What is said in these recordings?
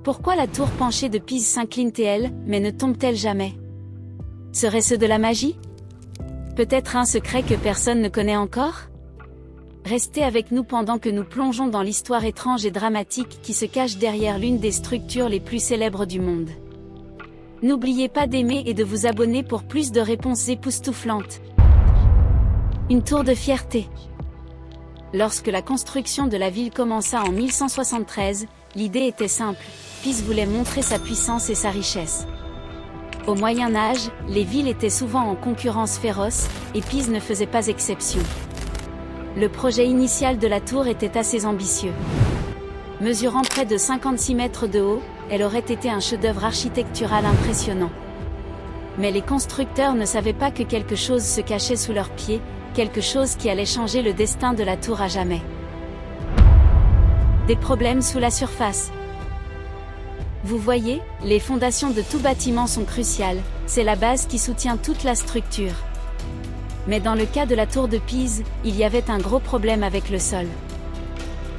Pourquoi la tour penchée de Pise s'incline-t-elle, mais ne tombe-t-elle jamais? Serait-ce de la magie? Peut-être un secret que personne ne connaît encore? Restez avec nous pendant que nous plongeons dans l'histoire étrange et dramatique qui se cache derrière l'une des structures les plus célèbres du monde. N'oubliez pas d'aimer et de vous abonner pour plus de réponses époustouflantes. Une tour de fierté. Lorsque la construction de la ville commença en 1173, l'idée était simple, Pise voulait montrer sa puissance et sa richesse. Au Moyen Âge, les villes étaient souvent en concurrence féroce, et Pise ne faisait pas exception. Le projet initial de la tour était assez ambitieux. Mesurant près de 56 mètres de haut, elle aurait été un chef-d'œuvre architectural impressionnant. Mais les constructeurs ne savaient pas que quelque chose se cachait sous leurs pieds, quelque chose qui allait changer le destin de la tour à jamais. Des problèmes sous la surface. Vous voyez, les fondations de tout bâtiment sont cruciales, c'est la base qui soutient toute la structure. Mais dans le cas de la tour de Pise, il y avait un gros problème avec le sol.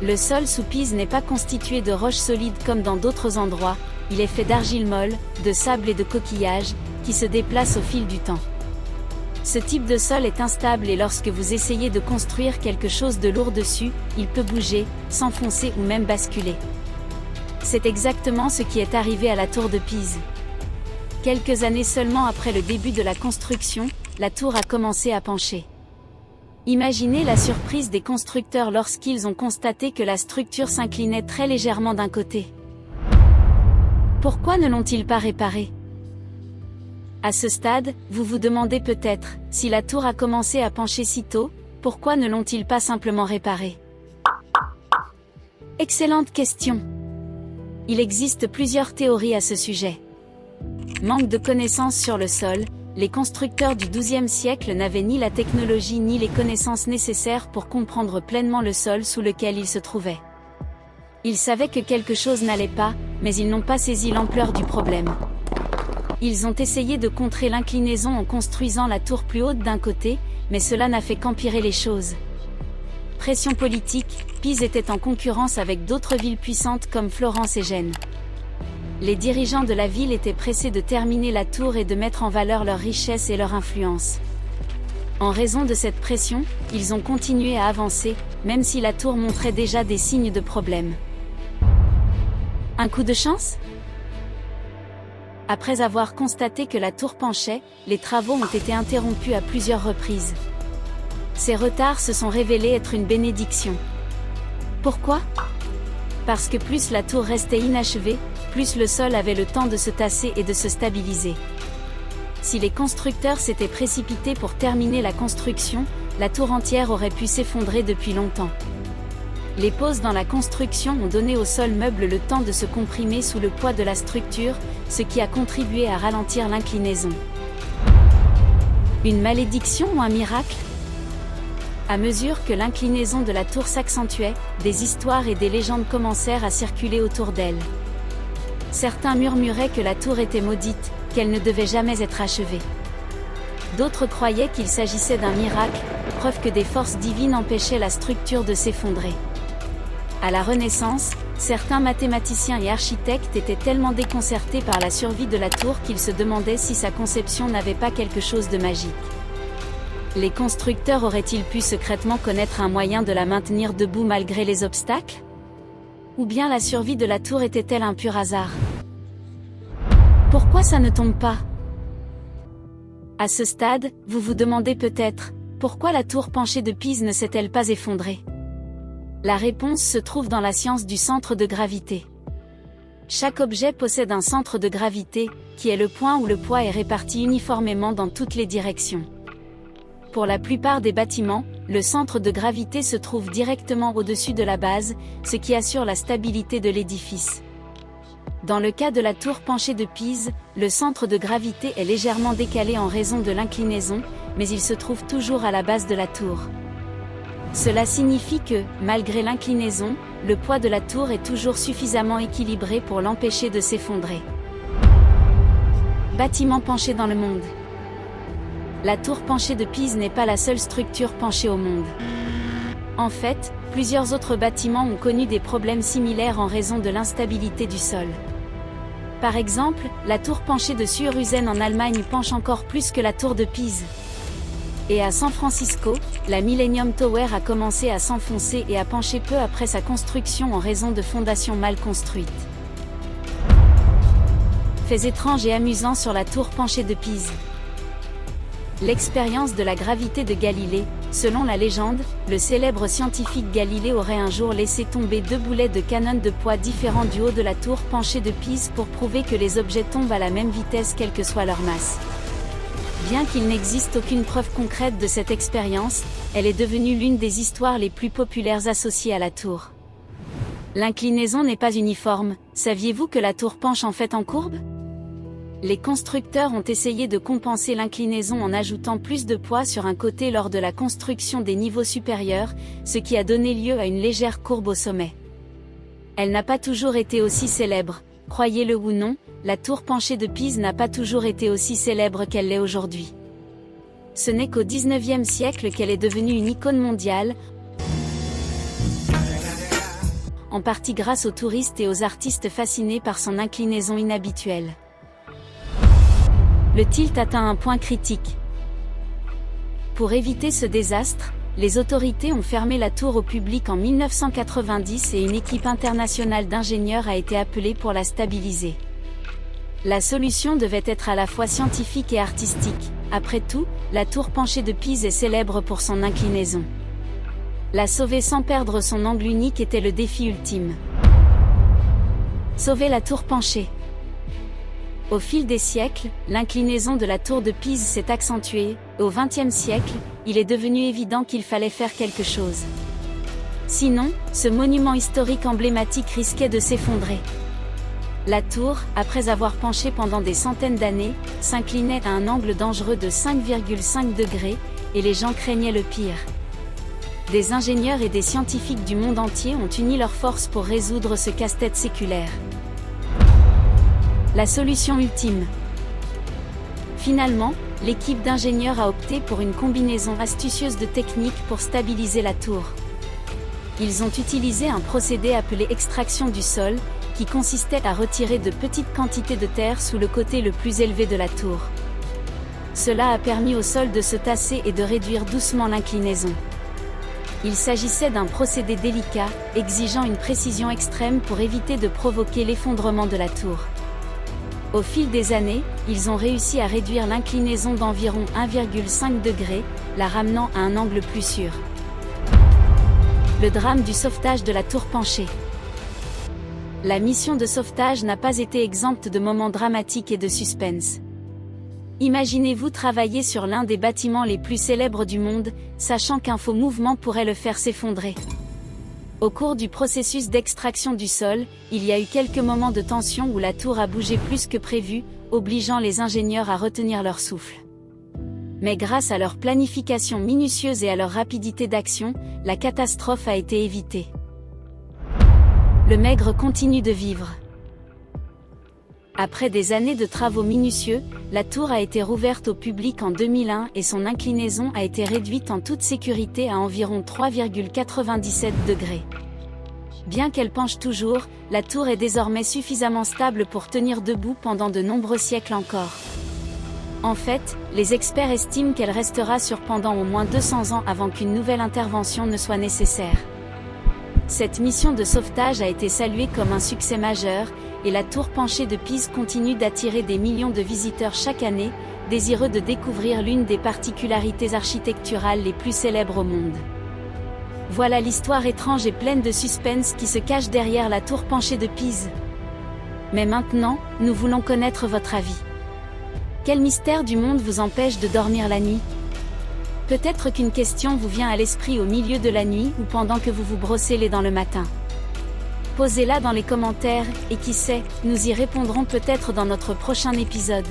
Le sol sous Pise n'est pas constitué de roches solides comme dans d'autres endroits, il est fait d'argile molle, de sable et de coquillages, qui se déplacent au fil du temps. Ce type de sol est instable et lorsque vous essayez de construire quelque chose de lourd dessus, il peut bouger, s'enfoncer ou même basculer. C'est exactement ce qui est arrivé à la tour de Pise. Quelques années seulement après le début de la construction, la tour a commencé à pencher. Imaginez la surprise des constructeurs lorsqu'ils ont constaté que la structure s'inclinait très légèrement d'un côté. Pourquoi ne l'ont-ils pas réparé? À ce stade, vous vous demandez peut-être, si la tour a commencé à pencher si tôt, pourquoi ne l'ont-ils pas simplement réparé? Excellente question. Il existe plusieurs théories à ce sujet. Manque de connaissances sur le sol, les constructeurs du XIIe siècle n'avaient ni la technologie ni les connaissances nécessaires pour comprendre pleinement le sol sous lequel ils se trouvaient. Ils savaient que quelque chose n'allait pas, mais ils n'ont pas saisi l'ampleur du problème. Ils ont essayé de contrer l'inclinaison en construisant la tour plus haute d'un côté, mais cela n'a fait qu'empirer les choses. Pression politique, Pise était en concurrence avec d'autres villes puissantes comme Florence et Gênes. Les dirigeants de la ville étaient pressés de terminer la tour et de mettre en valeur leur richesse et leur influence. En raison de cette pression, ils ont continué à avancer, même si la tour montrait déjà des signes de problème. Un coup de chance? Après avoir constaté que la tour penchait, les travaux ont été interrompus à plusieurs reprises. Ces retards se sont révélés être une bénédiction. Pourquoi? Parce que plus la tour restait inachevée, plus le sol avait le temps de se tasser et de se stabiliser. Si les constructeurs s'étaient précipités pour terminer la construction, la tour entière aurait pu s'effondrer depuis longtemps. Les pauses dans la construction ont donné au sol meuble le temps de se comprimer sous le poids de la structure, ce qui a contribué à ralentir l'inclinaison. Une malédiction ou un miracle? À mesure que l'inclinaison de la tour s'accentuait, des histoires et des légendes commencèrent à circuler autour d'elle. Certains murmuraient que la tour était maudite, qu'elle ne devait jamais être achevée. D'autres croyaient qu'il s'agissait d'un miracle, preuve que des forces divines empêchaient la structure de s'effondrer. À la Renaissance, certains mathématiciens et architectes étaient tellement déconcertés par la survie de la tour qu'ils se demandaient si sa conception n'avait pas quelque chose de magique. Les constructeurs auraient-ils pu secrètement connaître un moyen de la maintenir debout malgré les obstacles? Ou bien la survie de la tour était-elle un pur hasard? Pourquoi ça ne tombe pas? À ce stade, vous vous demandez peut-être, pourquoi la tour penchée de Pise ne s'est-elle pas effondrée? La réponse se trouve dans la science du centre de gravité. Chaque objet possède un centre de gravité, qui est le point où le poids est réparti uniformément dans toutes les directions. Pour la plupart des bâtiments, le centre de gravité se trouve directement au-dessus de la base, ce qui assure la stabilité de l'édifice. Dans le cas de la tour penchée de Pise, le centre de gravité est légèrement décalé en raison de l'inclinaison, mais il se trouve toujours à la base de la tour. Cela signifie que, malgré l'inclinaison, le poids de la tour est toujours suffisamment équilibré pour l'empêcher de s'effondrer. Bâtiment penché dans le monde. La tour penchée de Pise n'est pas la seule structure penchée au monde. En fait, plusieurs autres bâtiments ont connu des problèmes similaires en raison de l'instabilité du sol. Par exemple, la tour penchée de Suyruzen en Allemagne penche encore plus que la tour de Pise. Et à San Francisco, la Millennium Tower a commencé à s'enfoncer et a penché peu après sa construction en raison de fondations mal construites. Faits étranges et amusants sur la tour penchée de Pise. L'expérience de la gravité de Galilée. Selon la légende, le célèbre scientifique Galilée aurait un jour laissé tomber 2 boulets de canon de poids différents du haut de la tour penchée de Pise pour prouver que les objets tombent à la même vitesse quelle que soit leur masse. Bien qu'il n'existe aucune preuve concrète de cette expérience, elle est devenue l'une des histoires les plus populaires associées à la tour. L'inclinaison n'est pas uniforme. Saviez-vous que la tour penche en fait en courbe ? Les constructeurs ont essayé de compenser l'inclinaison en ajoutant plus de poids sur un côté lors de la construction des niveaux supérieurs, ce qui a donné lieu à une légère courbe au sommet. Elle n'a pas toujours été aussi célèbre. Croyez-le ou non, la tour penchée de Pise n'a pas toujours été aussi célèbre qu'elle l'est aujourd'hui. Ce n'est qu'au XIXe siècle qu'elle est devenue une icône mondiale, en partie grâce aux touristes et aux artistes fascinés par son inclinaison inhabituelle. Le tilt atteint un point critique. Pour éviter ce désastre, les autorités ont fermé la tour au public en 1990 et une équipe internationale d'ingénieurs a été appelée pour la stabiliser. La solution devait être à la fois scientifique et artistique. Après tout, la tour penchée de Pise est célèbre pour son inclinaison. La sauver sans perdre son angle unique était le défi ultime. Sauver la tour penchée. Au fil des siècles, l'inclinaison de la tour de Pise s'est accentuée. Au XXe siècle, il est devenu évident qu'il fallait faire quelque chose. Sinon, ce monument historique emblématique risquait de s'effondrer. La tour, après avoir penché pendant des centaines d'années, s'inclinait à un angle dangereux de 5,5 degrés, et les gens craignaient le pire. Des ingénieurs et des scientifiques du monde entier ont uni leurs forces pour résoudre ce casse-tête séculaire. La solution ultime. Finalement, l'équipe d'ingénieurs a opté pour une combinaison astucieuse de techniques pour stabiliser la tour. Ils ont utilisé un procédé appelé extraction du sol, qui consistait à retirer de petites quantités de terre sous le côté le plus élevé de la tour. Cela a permis au sol de se tasser et de réduire doucement l'inclinaison. Il s'agissait d'un procédé délicat, exigeant une précision extrême pour éviter de provoquer l'effondrement de la tour. Au fil des années, ils ont réussi à réduire l'inclinaison d'environ 1,5 degré, la ramenant à un angle plus sûr. Le drame du sauvetage de la tour penchée. La mission de sauvetage n'a pas été exempte de moments dramatiques et de suspense. Imaginez-vous travailler sur l'un des bâtiments les plus célèbres du monde, sachant qu'un faux mouvement pourrait le faire s'effondrer. Au cours du processus d'extraction du sol, il y a eu quelques moments de tension où la tour a bougé plus que prévu, obligeant les ingénieurs à retenir leur souffle. Mais grâce à leur planification minutieuse et à leur rapidité d'action, la catastrophe a été évitée. Le maigre continue de vivre. Après des années de travaux minutieux, la tour a été rouverte au public en 2001 et son inclinaison a été réduite en toute sécurité à environ 3,97 degrés. Bien qu'elle penche toujours, la tour est désormais suffisamment stable pour tenir debout pendant de nombreux siècles encore. En fait, les experts estiment qu'elle restera sur pendant au moins 200 ans avant qu'une nouvelle intervention ne soit nécessaire. Cette mission de sauvetage a été saluée comme un succès majeur, et la tour penchée de Pise continue d'attirer des millions de visiteurs chaque année, désireux de découvrir l'une des particularités architecturales les plus célèbres au monde. Voilà l'histoire étrange et pleine de suspense qui se cache derrière la tour penchée de Pise. Mais maintenant, nous voulons connaître votre avis. Quel mystère du monde vous empêche de dormir la nuit ? Peut-être qu'une question vous vient à l'esprit au milieu de la nuit ou pendant que vous vous brossez les dents le matin. Posez-la dans les commentaires, et qui sait, nous y répondrons peut-être dans notre prochain épisode.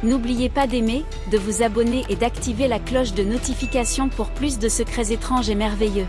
N'oubliez pas d'aimer, de vous abonner et d'activer la cloche de notification pour plus de secrets étranges et merveilleux.